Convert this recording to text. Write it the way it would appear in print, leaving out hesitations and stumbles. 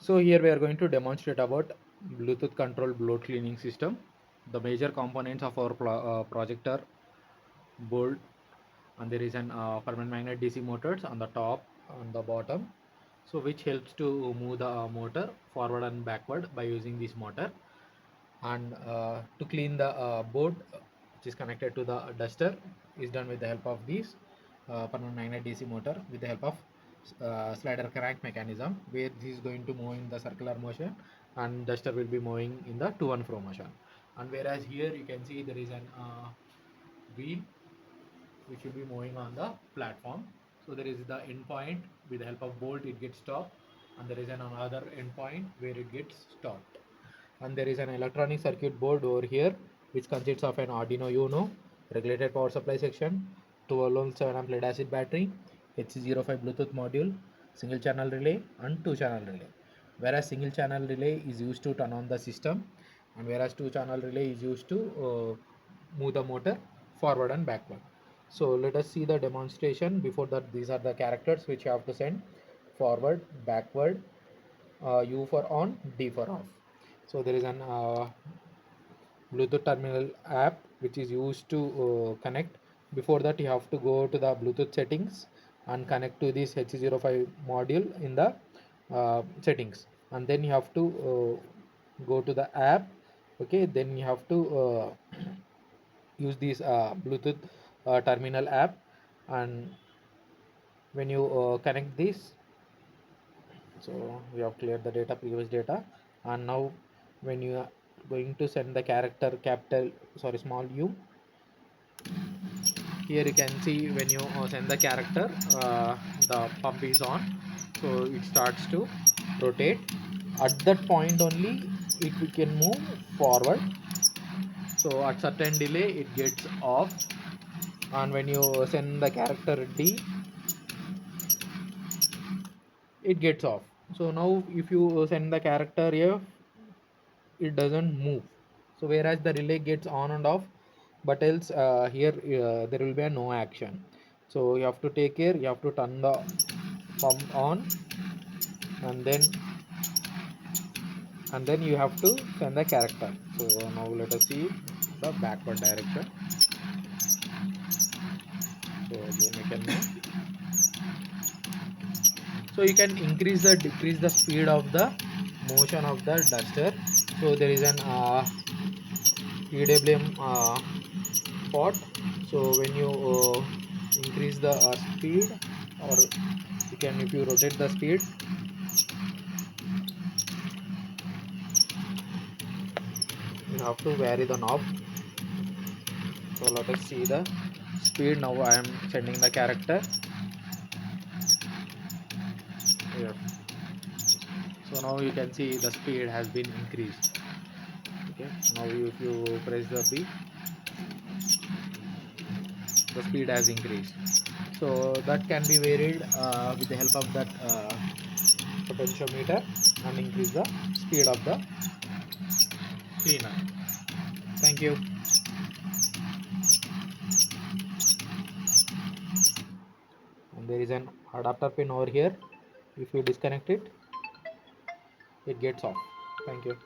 So here we are going to demonstrate about Bluetooth controlled bloat cleaning system. The major components of our project are board, and there is an permanent magnet DC motors on the top, on the bottom, so which helps to move the motor forward and backward by using this motor. And to clean the board which is connected to the duster is done with the help of this permanent magnet DC motor with the help of slider crank mechanism, where this is going to move in the circular motion and duster will be moving in the to and fro motion. And whereas here you can see there is an wheel which will be moving on the platform. So there is the endpoint, with the help of bolt it gets stopped, and there is another endpoint where it gets stopped. And there is an electronic circuit board over here which consists of an Arduino Uno, regulated power supply section, 12 ohm 7 amp lead acid battery, HC05 Bluetooth module, single channel relay and two channel relay. Whereas single channel relay is used to turn on the system, and whereas two channel relay is used to move the motor forward and backward. So let us see the demonstration. Before that, these are the characters which you have to send: forward, backward, U for on, D for off. So there is an Bluetooth terminal app which is used to connect. Before that, you have to go to the Bluetooth settings and connect to this H05 module in the settings, and then you have to go to the app. Okay, then you have to use this Bluetooth terminal app, and when you connect this, so we have cleared the data, previous data. And now when you are going to send the character capital, sorry, small u, here you can see when you send the character, the pump is on, so it starts to rotate. At that point only it we can move forward, so at certain delay it gets off. And when you send the character D, it gets off. So now if you send the character F, it doesn't move. So whereas the relay gets on and off, but else here there will be a no action. So you have to take care, you have to turn the pump on, and then you have to send the character. So now let us see the backward direction. So again you can move. So you can increase the decrease the speed of the motion of the duster. So there is an PWM pot. So when you increase the speed, or you can, if you rotate the speed, you have to vary the knob. So let us see the speed. Now I am sending the character here. So now you can see the speed has been increased. Okay, now if you press the B, the speed has increased. So that can be varied with the help of that potentiometer, and increase the speed of the cleaner. Thank you. And there is an adapter pin over here. If you disconnect it, it gets off. Thank you.